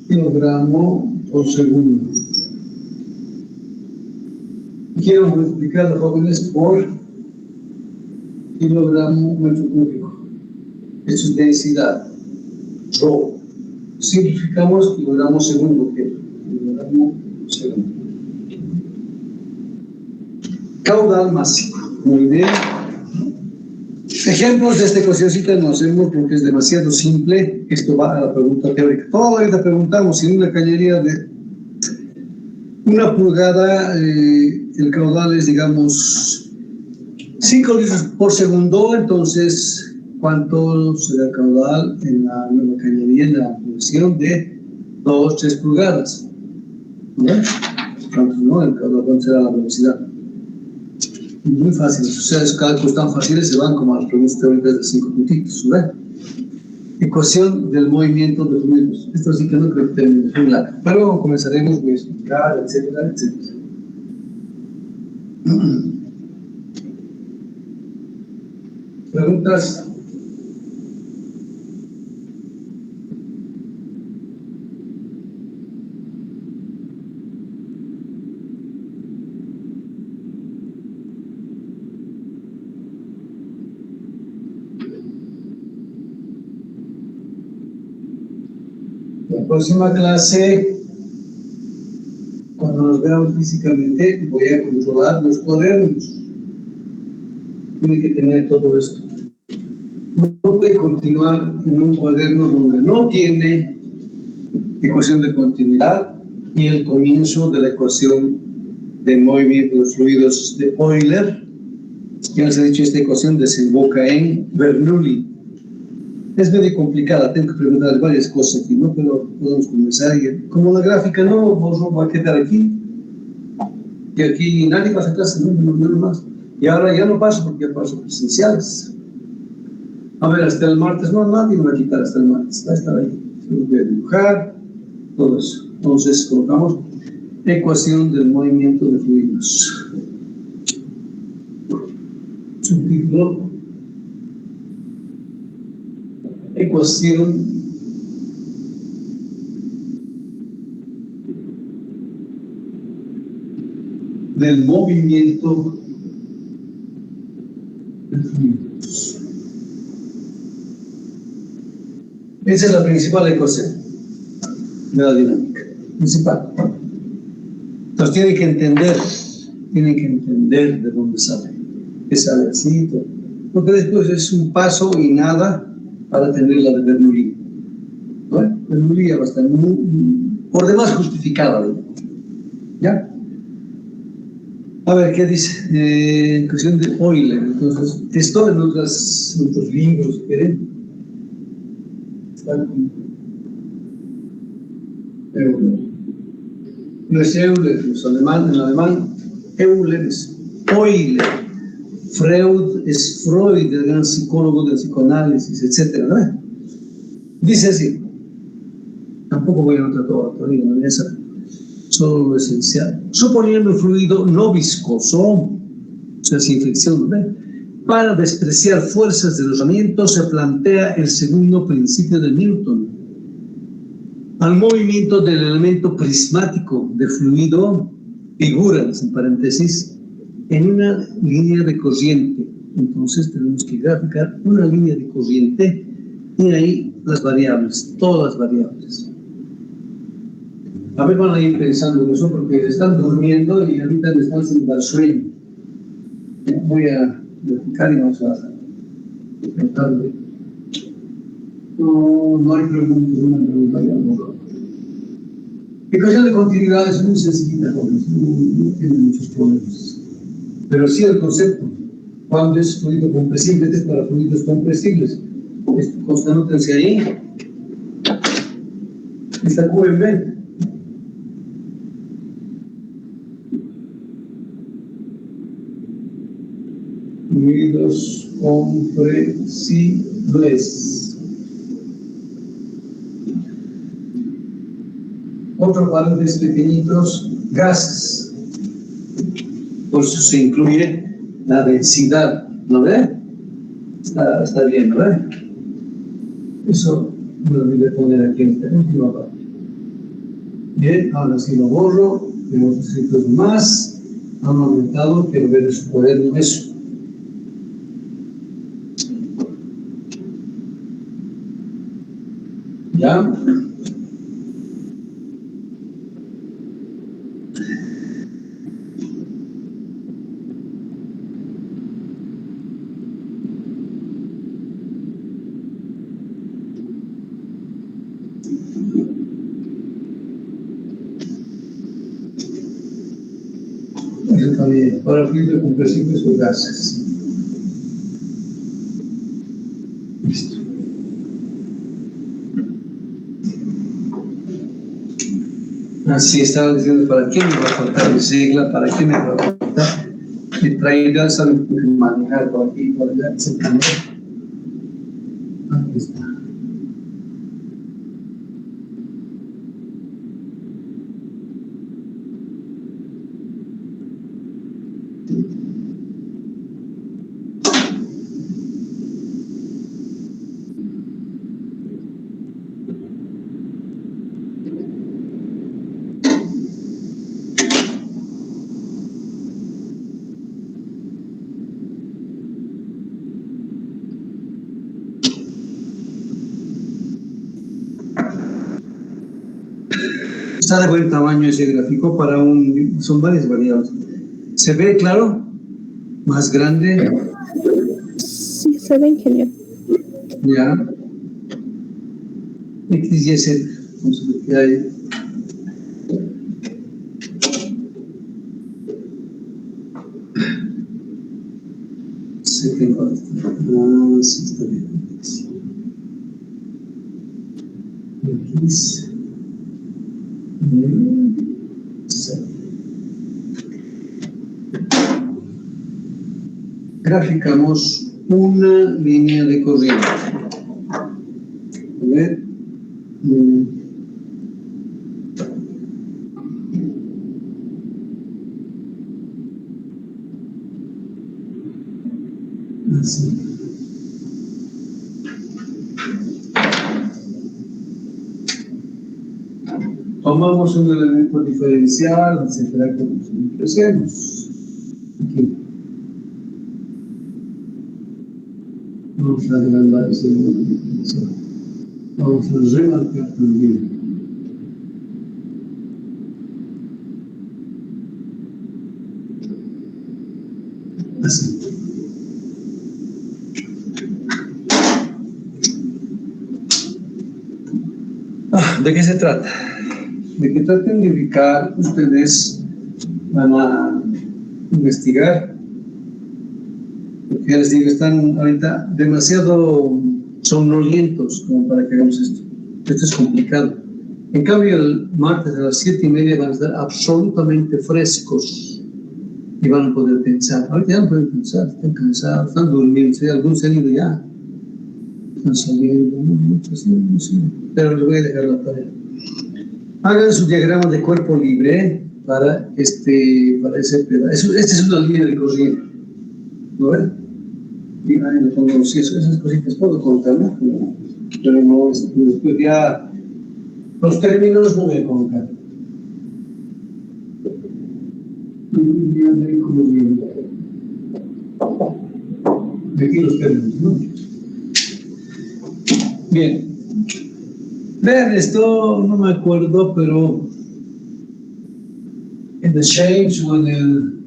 Speaker 1: kilogramo por segundo. Quiero multiplicar, jóvenes, por kilogramo metro cúbico. Eso es densidad. Rho. Simplificamos kilogramo segundo. ¿Qué? Kilogramo segundo. Caudal máximo. Muy bien. Ejemplos de esta ecuacióncita no hacemos porque es demasiado simple. Esto va a la pregunta teórica. Todavía preguntamos si en una cañería de 1 pulgada el caudal es, digamos, 5 litros por segundo. Entonces, ¿cuánto será el caudal en la nueva cañería en la versión de 2, 3 pulgadas? ¿No? Entonces, ¿no? El caudal, ¿cuánto será la velocidad? Muy fácil, o sea, esos cálculos tan fáciles se van como a las preguntas teóricas de 5 puntitos, ¿verdad? Ecuación del movimiento de fluidos. Esto sí que no creo que termine muy largo, pero comenzaremos, voy a explicar, etcétera, etcétera. ¿Preguntas? La próxima clase, cuando nos veamos físicamente, voy a controlar los cuadernos. Tiene que tener todo esto. No puede continuar en un cuaderno donde no tiene ecuación de continuidad y el comienzo de la ecuación de movimiento de fluidos de Euler. Ya les he dicho, esta ecuación desemboca en Bernoulli. Es medio complicada, tengo que preguntar varias cosas aquí, ¿no? Pero podemos comenzar. Como la gráfica no, vos va a quedar aquí. Y aquí nadie pasa clase, no más. Y ahora ya no paso porque ya paso presenciales. A ver, hasta el martes, no, nadie me va a quitar hasta el martes. Va a estar ahí. Solo voy a dibujar, todo eso. Entonces colocamos ecuación del movimiento de fluidos. Subtítulo. Ecuación del movimiento de fluidos. Esa es la principal ecuación de la dinámica. Principal. Entonces tienen que entender de dónde sale. Que sale así, todo. Porque después es un paso y nada para tener la de Bernoulli. ¿No? Bernoulli ya va a estar por demás justificada. ¿Ya? A ver, ¿qué dice? Cuestión de Euler. Entonces, esto en otros libros, ¿quieren? Está con Euler. No es Euler, es alemán, en alemán, Euler es Euler. Freud es Freud, el gran psicólogo del psicoanálisis, etc. ¿No? Dice así, tampoco voy a anotar todo, todavía no voy a hacer, solo lo esencial. Suponiendo un fluido no viscoso, o sea, sin fricción, ¿no? Para despreciar fuerzas de rozamiento se plantea el segundo principio de Newton. Al movimiento del elemento prismático de fluido figuran, en paréntesis, en una línea de corriente. Entonces tenemos que graficar una línea de corriente y ahí las variables, todas las variables. A ver, van a ir pensando en eso porque están durmiendo y ahorita me están sin dar sueño. Voy a graficar y vamos a tratar de... No hay preguntas, una pregunta ya no. Ecuación de continuidad es muy sencillita, no tiene muchos problemas. Pero sí el concepto, cuando es fluido compresible, este es para fluidos compresibles. Constanótense ahí. Esta QMB. Fluidos compresibles. Otro paréntesis pequeñitos, gases. Por eso se incluye la densidad, ¿no ve? Está bien, ¿no ve? Eso me lo voy a poner aquí en esta última parte. Bien, ahora sí lo borro, tenemos escrito más, han aumentado, quiero ver en su cuaderno eso. ¿Ya? Eso también, para fluido compresibles o gases. Listo. Así estaba diciendo, ¿para qué me va a faltar mi sigla? ¿Para qué me va a faltar? Y traída saben manejar por aquí, por allá, etc. Aquí está. Está de buen tamaño ese gráfico para son varias variables. ¿Se ve claro? Más grande.
Speaker 4: Sí, se ve, ingeniero.
Speaker 1: Ya. X, Y, Z. Vamos a ver qué hay. Ah, sí, está bien. X. Graficamos una línea de corriente. A ver. Así. Tomamos un elemento diferencial, etcétera, que nos empecemos. Aquí. Vamos a agrandar ese elemento. Vamos a remarcar también. Así. ¿De qué se trata? De que traten de ubicar, ustedes van a investigar, porque ya les digo, están ahorita demasiado somnolientos como para que hagamos esto. Esto es complicado. En cambio, el martes a las 7:30 van a estar absolutamente frescos y van a poder pensar. Ahorita ya no pueden pensar, están cansados, están durmiendo, si algunos se han ido ya. Están saliendo, no sé, pero les voy a dejar la tarea. Hagan su diagrama de cuerpo libre para ese pedazo. Esta es una línea de corriente. ¿No ven? Y ahí le pongo, sí, esas cositas puedo contar, ¿no? Pero no, después ya los términos no voy a colocar. Línea de corriente. De aquí los términos, ¿no? Bien. Vean, esto no me acuerdo, pero en The Change o en el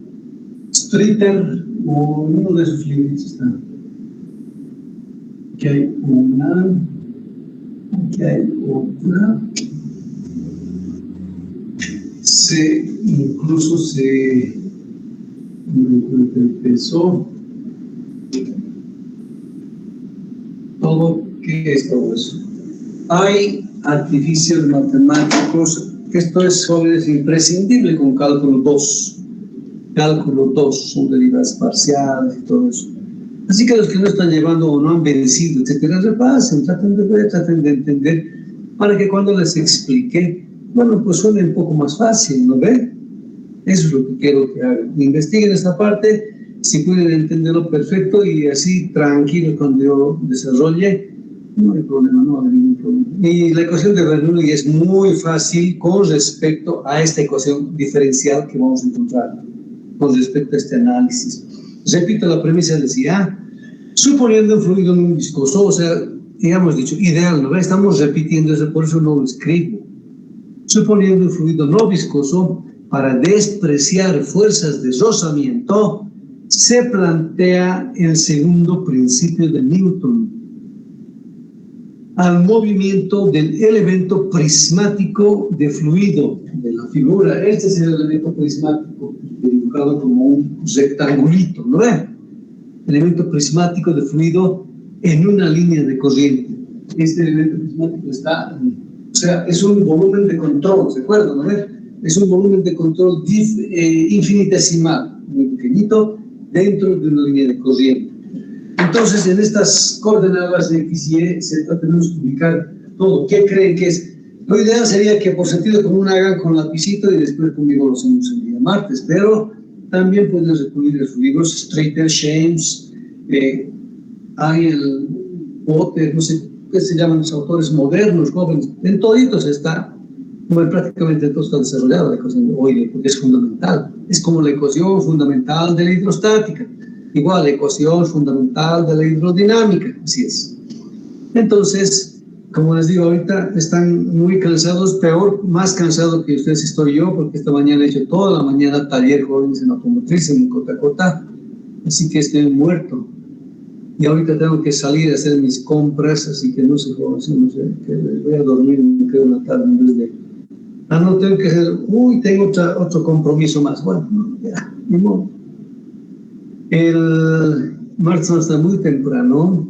Speaker 1: Streeter o en uno de esos libros está. Aquí hay una, aquí hay otra. Incluso se empezó todo. ¿Qué es todo eso? Hay artificios matemáticos, esto es, jóvenes, imprescindible con cálculo 2. Cálculo 2 son derivadas parciales y todo eso. Así que los que no están llevando o no han vencido, etcétera, repasen, traten de ver, traten de entender, para que cuando les explique, bueno, pues suene un poco más fácil, ¿no ve? Eso es lo que quiero que hagan. Investiguen esta parte, si pueden entenderlo perfecto y así tranquilo cuando yo desarrolle. No hay problema, no hay ningún problema. Y la ecuación de Bernoulli es muy fácil con respecto a esta ecuación diferencial que vamos a encontrar, con respecto a este análisis. Repito, la premisa decía, suponiendo un fluido no viscoso, o sea, digamos dicho, ideal, ¿no? Estamos repitiendo eso, por eso no lo escribo. Suponiendo un fluido no viscoso, para despreciar fuerzas de rozamiento, se plantea el segundo principio de Newton. al movimiento del elemento prismático de fluido de la figura. Este es el elemento prismático dibujado como un rectangulito, ¿no ve? Elemento prismático de fluido en una línea de corriente. Este elemento prismático está, o sea, es un volumen de control, ¿se acuerdan? ¿No ve? Es un volumen de control infinitesimal, muy pequeñito, dentro de una línea de corriente. Entonces, en estas coordenadas de X, Y, Z, tenemos que ubicar todo. ¿Qué creen que es? Lo ideal sería que por sentido común hagan con lapicito y después conmigo lo hacemos el día martes, pero también pueden recurrir a los libros Streeter, James, hay el Potter, no sé qué se llaman los autores modernos, jóvenes, en toditos está, bueno, prácticamente todo está desarrollado la ecuación hoy, porque es fundamental, es como la ecuación fundamental de la hidrostática, igual la ecuación fundamental de la hidrodinámica, así es. Entonces, como les digo, ahorita están muy cansados, peor, más cansado que ustedes estoy yo, porque esta mañana he hecho toda la mañana taller jóvenes en automotriz, en Cotacota, así que estoy muerto. Y ahorita tengo que salir a hacer mis compras, así que no sé, jóvenes, no sé, que voy a dormir, me quedo una tarde en vez de... no, tengo que hacer, tengo otro compromiso más, bueno, ya, ni modo. El martes va a estar muy temprano,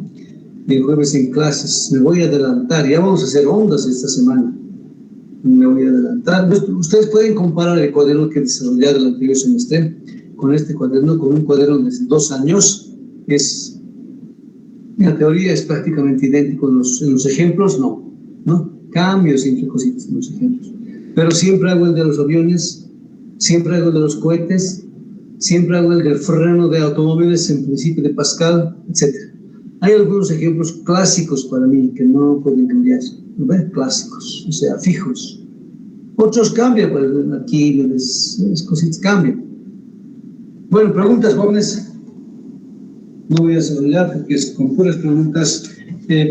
Speaker 1: el jueves en clases, me voy a adelantar, ya vamos a hacer ondas esta semana, me voy a adelantar. Ustedes pueden comparar el cuaderno que desarrollaron el anterior semestre con este cuaderno, con un cuaderno de 2 años, la teoría es prácticamente idéntico, en los ejemplos no, cambio siempre cositas en los ejemplos, pero siempre hago el de los aviones, siempre hago el de los cohetes, siempre hago el del freno de automóviles en principio de Pascal, etc. Hay algunos ejemplos clásicos para mí que no pueden cambiar, ¿no ven? Clásicos, o sea, fijos. Otros cambian, pues aquí las cositas cambian. Bueno, preguntas, jóvenes. No voy a desarrollar porque es con puras preguntas.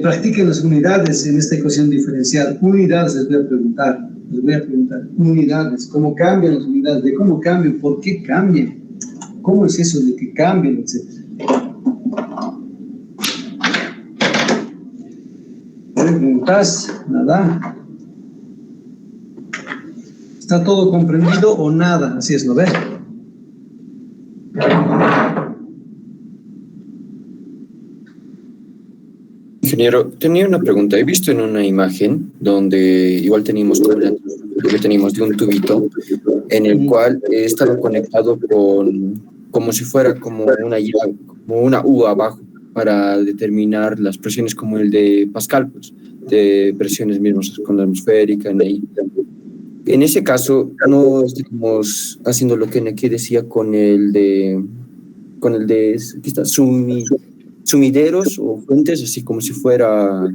Speaker 1: Practiquen las unidades en esta ecuación diferencial. Unidades les voy a preguntar. Unidades, cómo cambian las unidades, de cómo cambian, por qué cambian, cómo es eso de que cambian, etc. Preguntas, nada. ¿Está todo comprendido o nada? Así es, ¿lo ves?
Speaker 3: Ingeniero, tenía una pregunta. He visto en una imagen donde igual teníamos lo que teníamos de un tubito en el cual estaba conectado como si fuera como una U abajo para determinar las presiones como el de Pascal, pues, de presiones mismas con la atmosférica. En ese caso, no estamos haciendo lo que aquí decía con el de aquí está, sumideros o fuentes, así como si fuera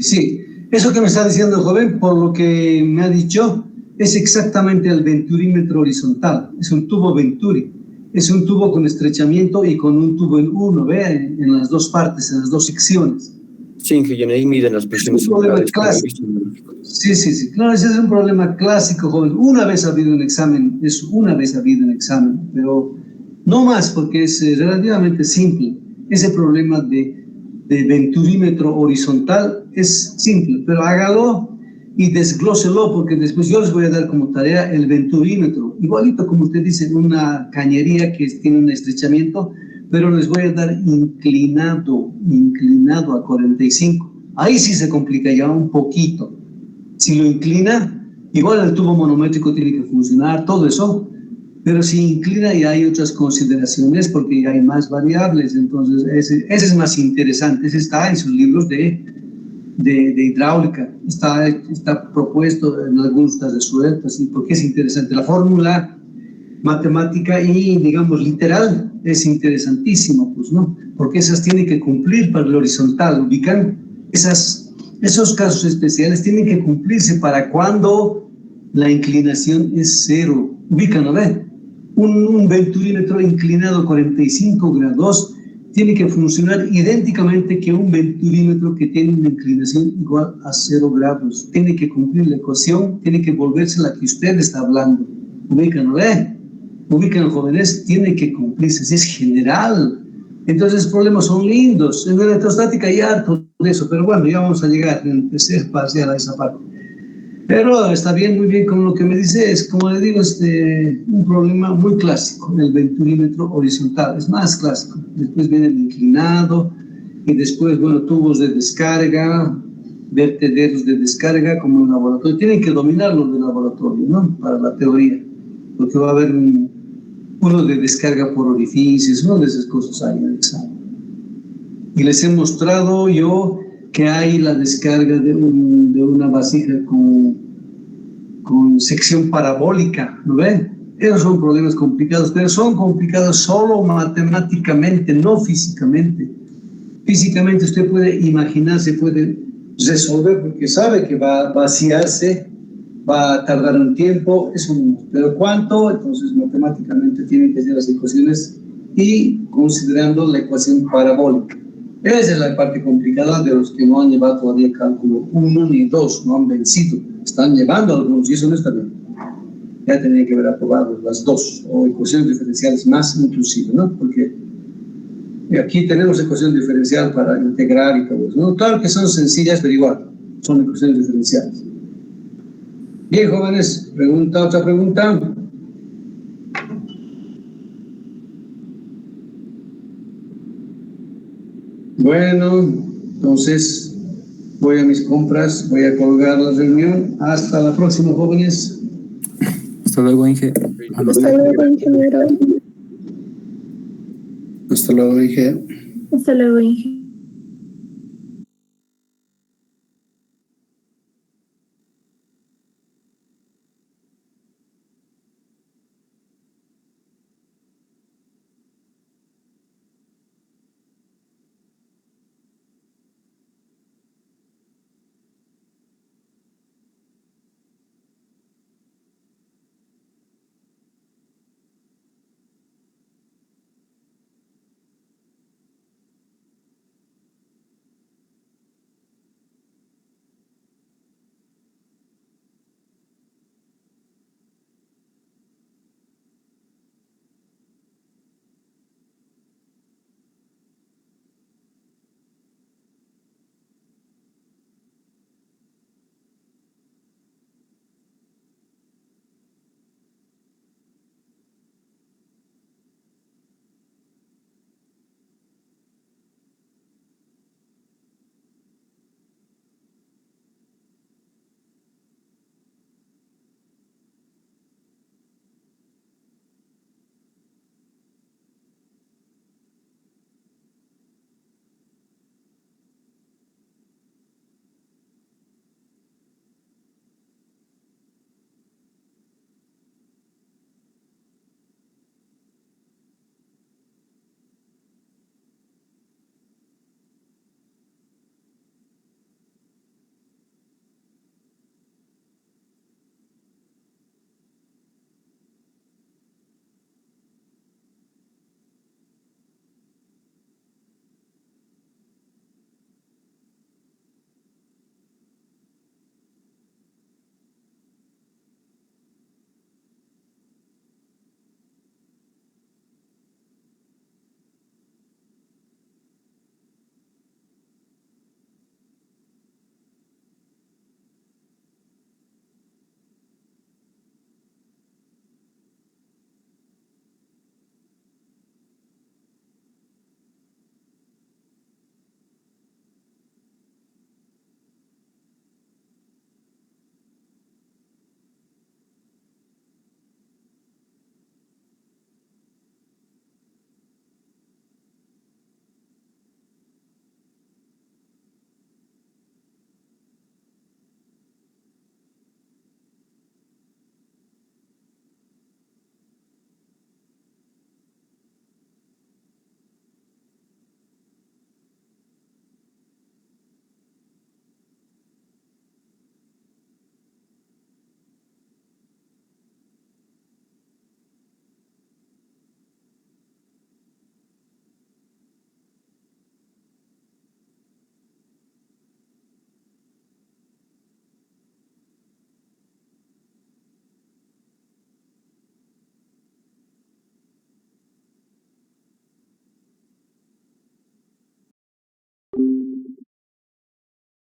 Speaker 1: Sí. Eso que me está diciendo el joven, por lo que me ha dicho, es exactamente el venturímetro horizontal. Es un tubo Venturi. Es un tubo con estrechamiento y con un tubo en uno, ¿ve? En las dos partes, en las dos secciones.
Speaker 3: Sí, ingeniero, ahí miden las presiones.
Speaker 1: Es un problema clásico. Sí. Claro, ese es un problema clásico, joven. Una vez ha habido un examen, pero no más, porque es relativamente simple. Ese problema de venturímetro horizontal es simple, pero hágalo y desglóselo, porque después yo les voy a dar como tarea el venturímetro, igualito como usted dice, una cañería que tiene un estrechamiento, pero les voy a dar inclinado a 45. Ahí sí se complica ya un poquito. Si lo inclina, igual el tubo manométrico tiene que funcionar, todo eso, pero si inclina ya hay otras consideraciones porque ya hay más variables, entonces ese es más interesante. Ese está en sus libros de hidráulica, está propuesto en algunos de sueltas, porque es interesante. La fórmula matemática y, digamos, literal es interesantísima, pues, ¿no? Porque esas tienen que cumplir para el horizontal, ubican esos casos especiales tienen que cumplirse para cuando la inclinación es 0. Ubican, ¿no ve? Un venturímetro inclinado 45 grados tiene que funcionar idénticamente que un venturímetro que tiene una inclinación igual a 0 grados. Tiene que cumplir la ecuación, tiene que volverse la que usted está hablando. Ubican, ¿no ve? Ubican, jóvenes, tiene que cumplirse. Es general Entonces, los problemas son lindos. En la electrostática hay harto de eso, pero bueno, ya vamos a llegar en el tercer parcial a esa parte. Pero está bien, muy bien con lo que me dice. Es, como le digo, un problema muy clásico, el venturímetro horizontal. Es más clásico. Después viene el inclinado y después, bueno, tubos de descarga, vertederos de descarga como en un laboratorio. Tienen que dominarlos del laboratorio, ¿no? Para la teoría, porque va a haber uno de descarga por orificios, una de esas cosas hay en el examen. Y les he mostrado yo que hay la descarga de una vasija con sección parabólica, ¿no ven? Esos son problemas complicados, pero son complicados solo matemáticamente, no físicamente. Físicamente usted puede imaginarse, puede resolver porque sabe que va a vaciarse, va a tardar un tiempo, pero ¿cuánto? Entonces matemáticamente tienen que ser las ecuaciones y considerando la ecuación parabólica. Esa es la parte complicada de los que no han llevado todavía cálculo 1 ni 2, no han vencido. Están llevando algunos y eso no está bien. Ya tendrían que haber aprobado las dos, o ecuaciones diferenciales más inclusive, ¿no? Porque aquí tenemos ecuación diferencial para integrar y todo eso, ¿no? Claro que son sencillas, pero igual, son ecuaciones diferenciales. Bien, jóvenes, otra pregunta. Bueno, entonces voy a mis compras, voy a colgar la reunión. Hasta la próxima, jóvenes.
Speaker 5: Hasta luego, Inge.
Speaker 4: Hasta luego, ingeniero.
Speaker 6: Hasta luego, Inge.
Speaker 4: Hasta luego, ingeniero.